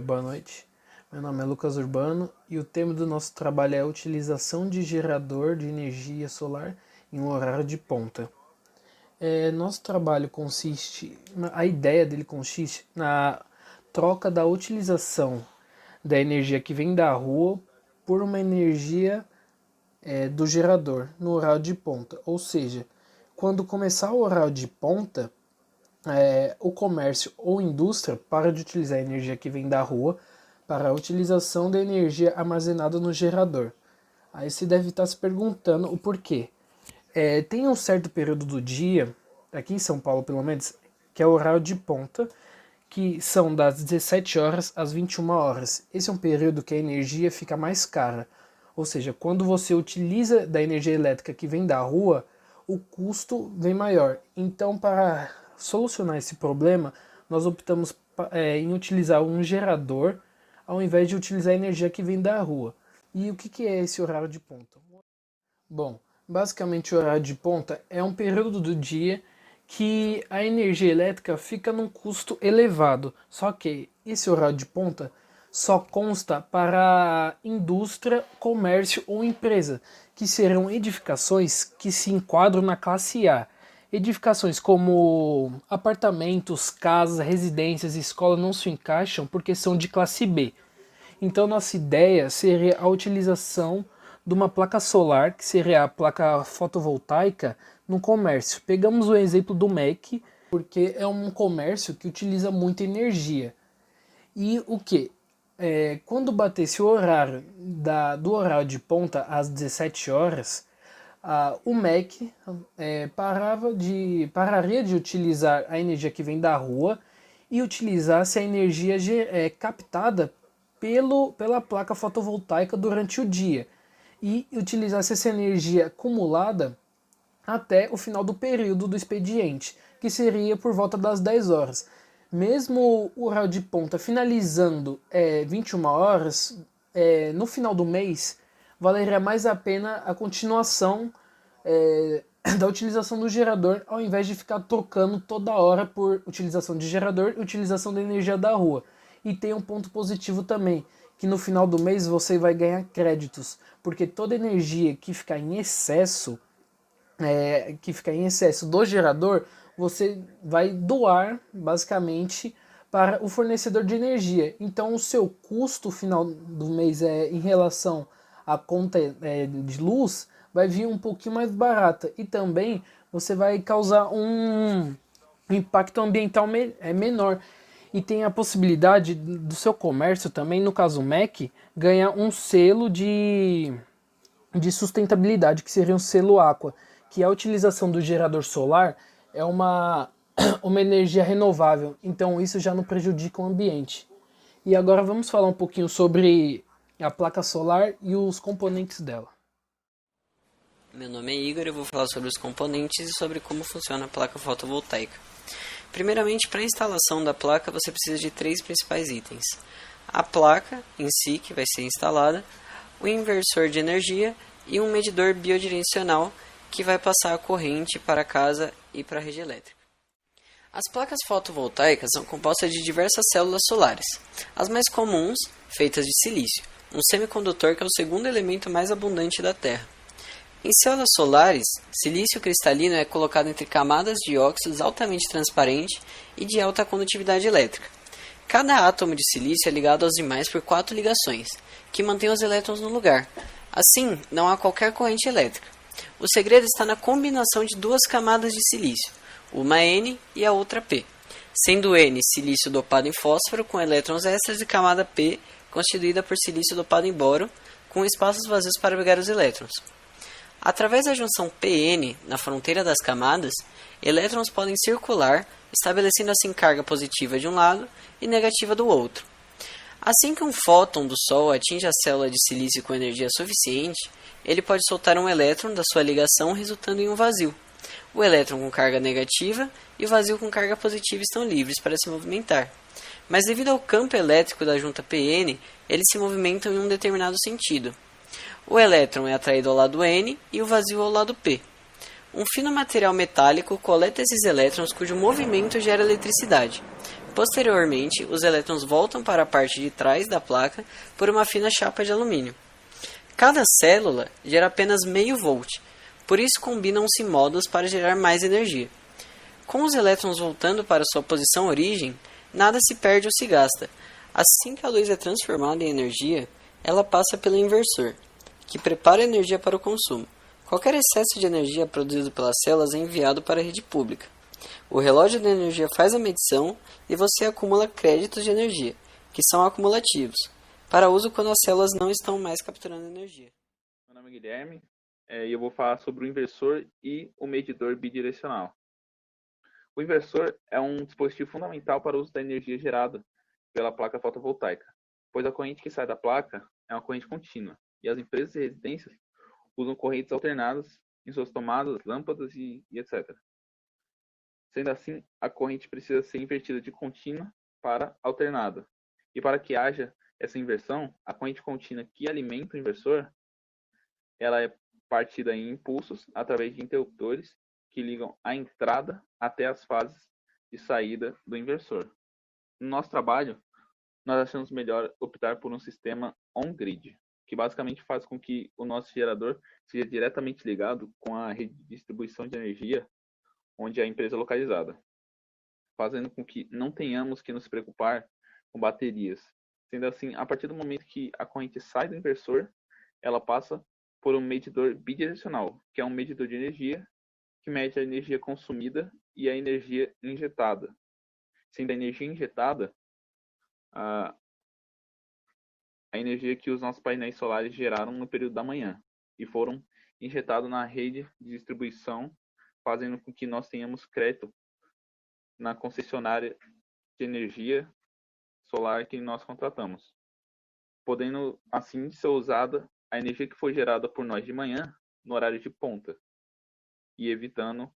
Boa noite. Meu nome é Lucas Urbano e o tema do nosso trabalho é a utilização de gerador de energia solar em um horário de ponta. Nosso trabalho a ideia dele consiste na troca da utilização da energia que vem da rua por uma energia do gerador no horário de ponta. Ou seja, quando começar o horário de ponta, o comércio ou indústria para de utilizar a energia que vem da rua para a utilização da energia armazenada no gerador. Aí você deve estar se perguntando o porquê. Tem um certo período do dia, aqui em São Paulo pelo menos, que é o horário de ponta, que são das 17 horas às 21 horas. Esse é um período que a energia fica mais cara. Ou seja, quando você utiliza da energia elétrica que vem da rua, o custo vem maior. Então, para solucionar esse problema, nós optamos em utilizar um gerador ao invés de utilizar a energia que vem da rua. E o que é esse horário de ponta? Bom, basicamente o horário de ponta é um período do dia que a energia elétrica fica num custo elevado. Só que esse horário de ponta só consta para indústria, comércio ou empresa, que serão edificações que se enquadram na classe A. Edificações como apartamentos, casas, residências e escolas não se encaixam porque são de classe B. Então nossa ideia seria a utilização de uma placa solar, que seria a placa fotovoltaica, no comércio. Pegamos o exemplo do MEC, porque é um comércio que utiliza muita energia. E o que? Quando batesse o horário do horário de ponta às 17 horas, o MEC pararia de utilizar a energia que vem da rua e utilizasse a energia captada pela placa fotovoltaica durante o dia e utilizasse essa energia acumulada até o final do período do expediente, que seria por volta das 10 horas. Mesmo o horário de ponta finalizando 21 horas, no final do mês, valeria mais a pena a continuação da utilização do gerador, ao invés de ficar trocando toda hora por utilização de gerador e utilização da energia da rua. E tem um ponto positivo também, que no final do mês você vai ganhar créditos, porque toda energia que ficar em excesso, do gerador, você vai doar basicamente para o fornecedor de energia. Então o seu custo final do mês em relação à conta de luz vai vir um pouquinho mais barata, e também você vai causar um impacto ambiental menor. E tem a possibilidade do seu comércio também, no caso o MEC, ganhar um selo de sustentabilidade, que seria um selo Aqua, que a utilização do gerador solar é uma energia renovável, então isso já não prejudica o ambiente. E agora vamos falar um pouquinho sobre a placa solar e os componentes dela. Meu nome é Igor e eu vou falar sobre os componentes e sobre como funciona a placa fotovoltaica. Primeiramente, para a instalação da placa você precisa de 3 principais itens: a placa em si, que vai ser instalada, o inversor de energia e um medidor bidirecional que vai passar a corrente para a casa e para a rede elétrica. As placas fotovoltaicas são compostas de diversas células solares. As mais comuns, feitas de silício, um semicondutor que é o segundo elemento mais abundante da Terra. Em células solares, silício cristalino é colocado entre camadas de óxidos altamente transparentes e de alta condutividade elétrica. Cada átomo de silício é ligado aos demais por 4 ligações, que mantêm os elétrons no lugar. Assim, não há qualquer corrente elétrica. O segredo está na combinação de 2 camadas de silício, uma N e a outra P, sendo N silício dopado em fósforo com elétrons extras e camada P constituída por silício dopado em boro com espaços vazios para abrigar os elétrons. Através da junção PN na fronteira das camadas, elétrons podem circular, estabelecendo assim carga positiva de um lado e negativa do outro. Assim que um fóton do Sol atinge a célula de silício com energia suficiente, ele pode soltar um elétron da sua ligação, resultando em um vazio. O elétron com carga negativa e o vazio com carga positiva estão livres para se movimentar. Mas devido ao campo elétrico da junta PN, eles se movimentam em um determinado sentido. O elétron é atraído ao lado N e o vazio ao lado P. Um fino material metálico coleta esses elétrons cujo movimento gera eletricidade. Posteriormente, os elétrons voltam para a parte de trás da placa por uma fina chapa de alumínio. Cada célula gera apenas meio volt, por isso combinam-se modos para gerar mais energia. Com os elétrons voltando para sua posição origem, nada se perde ou se gasta. Assim que a luz é transformada em energia, ela passa pelo inversor, que prepara a energia para o consumo. Qualquer excesso de energia produzido pelas células é enviado para a rede pública. O relógio de energia faz a medição e você acumula créditos de energia, que são acumulativos, para uso quando as células não estão mais capturando energia. Meu nome é Guilherme e eu vou falar sobre o inversor e o medidor bidirecional. O inversor é um dispositivo fundamental para o uso da energia gerada pela placa fotovoltaica, pois a corrente que sai da placa é uma corrente contínua, e as empresas e residências usam correntes alternadas em suas tomadas, lâmpadas e etc. Sendo assim, a corrente precisa ser invertida de contínua para alternada. E para que haja essa inversão, a corrente contínua que alimenta o inversor, ela é partida em impulsos através de interruptores que ligam a entrada até as fases de saída do inversor. No nosso trabalho, nós achamos melhor optar por um sistema on-grid, que basicamente faz com que o nosso gerador seja diretamente ligado com a rede de distribuição de energia onde a empresa é localizada, fazendo com que não tenhamos que nos preocupar com baterias. Sendo assim, a partir do momento que a corrente sai do inversor, ela passa por um medidor bidirecional, que é um medidor de energia que mede a energia consumida e a energia injetada. Sendo a energia injetada a energia que os nossos painéis solares geraram no período da manhã e foram injetados na rede de distribuição, fazendo com que nós tenhamos crédito na concessionária de energia solar que nós contratamos, podendo assim ser usada a energia que foi gerada por nós de manhã no horário de ponta e evitando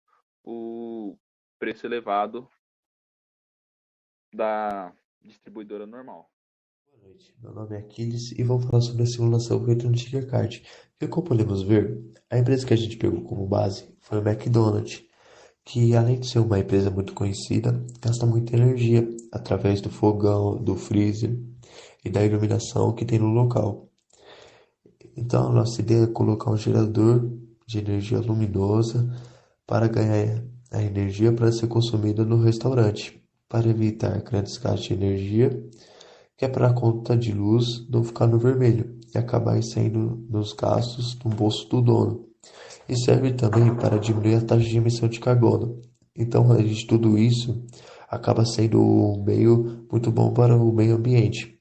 o preço elevado da distribuidora normal. Boa noite, meu nome é Aquiles e vou falar sobre a simulação feita no Tinkercad. E como podemos ver, a empresa que a gente pegou como base foi o McDonald's, que além de ser uma empresa muito conhecida, gasta muita energia através do fogão, do freezer e da iluminação que tem no local. Então a nossa ideia é colocar um gerador de energia luminosa para ganhar a energia para ser consumida no restaurante, para evitar grandes gastos de energia, que é para a conta de luz não ficar no vermelho e acabar saindo nos gastos do bolso do dono. E serve também para diminuir a taxa de emissão de carbono. Então, além de tudo isso, acaba sendo um meio muito bom para o meio ambiente.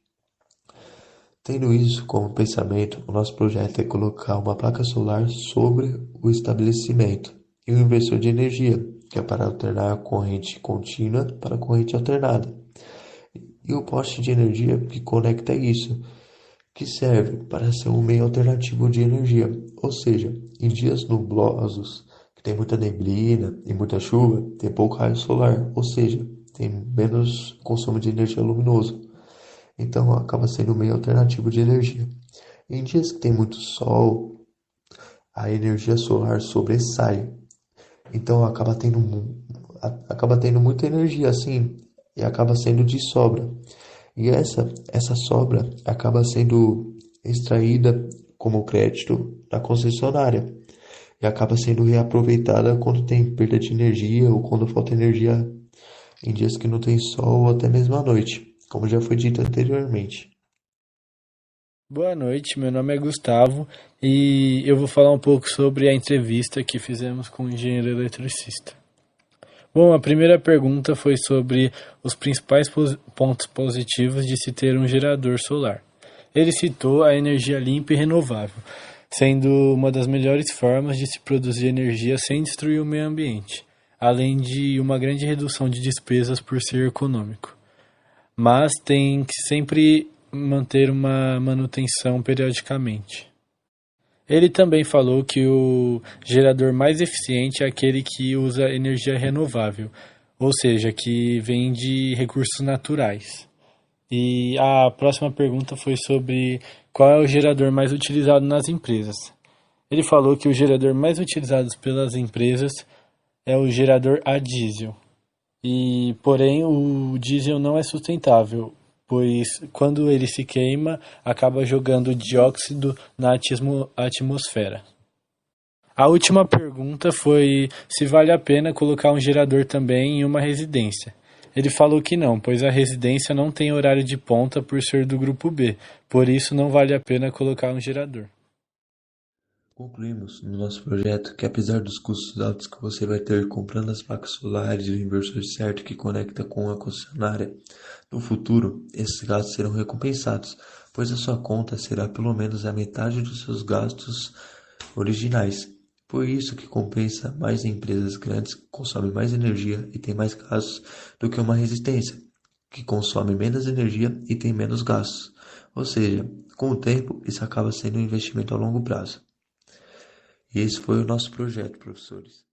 Tendo isso como pensamento, o nosso projeto é colocar uma placa solar sobre o estabelecimento e um inversor de energia, que é para alternar a corrente contínua para a corrente alternada. E o poste de energia que conecta isso, que serve para ser um meio alternativo de energia. Ou seja, em dias nublosos, que tem muita neblina e muita chuva, tem pouco raio solar, ou seja, tem menos consumo de energia luminosa. Então acaba sendo um meio alternativo de energia. Em dias que tem muito sol, a energia solar sobressai. Então acaba tendo muita energia assim, e acaba sendo de sobra. E essa sobra acaba sendo extraída como crédito da concessionária e acaba sendo reaproveitada quando tem perda de energia ou quando falta energia em dias que não tem sol ou até mesmo à noite, como já foi dito anteriormente. Boa noite, meu nome é Gustavo e eu vou falar um pouco sobre a entrevista que fizemos com o engenheiro eletricista. Bom, a primeira pergunta foi sobre os principais pontos positivos de se ter um gerador solar. Ele citou a energia limpa e renovável, sendo uma das melhores formas de se produzir energia sem destruir o meio ambiente, além de uma grande redução de despesas por ser econômico. Mas tem que sempre manter uma manutenção periodicamente. Ele também falou que o gerador mais eficiente é aquele que usa energia renovável, ou seja, que vem de recursos naturais. E a próxima pergunta foi sobre qual é o gerador mais utilizado nas empresas. Ele falou que o gerador mais utilizado pelas empresas é o gerador a diesel. Porém, o diesel não é sustentável, pois quando ele se queima, acaba jogando dióxido na atmosfera. A última pergunta foi se vale a pena colocar um gerador também em uma residência. Ele falou que não, pois a residência não tem horário de ponta por ser do grupo B, por isso não vale a pena colocar um gerador. Concluímos no nosso projeto que, apesar dos custos altos que você vai ter comprando as placas solares e o inversor certo que conecta com a concessionária, no futuro esses gastos serão recompensados, pois a sua conta será pelo menos a metade dos seus gastos originais. Por isso que compensa mais em empresas grandes que consomem mais energia e têm mais gastos do que uma resistência, que consome menos energia e tem menos gastos. Ou seja, com o tempo, isso acaba sendo um investimento a longo prazo. E esse foi o nosso projeto, professores.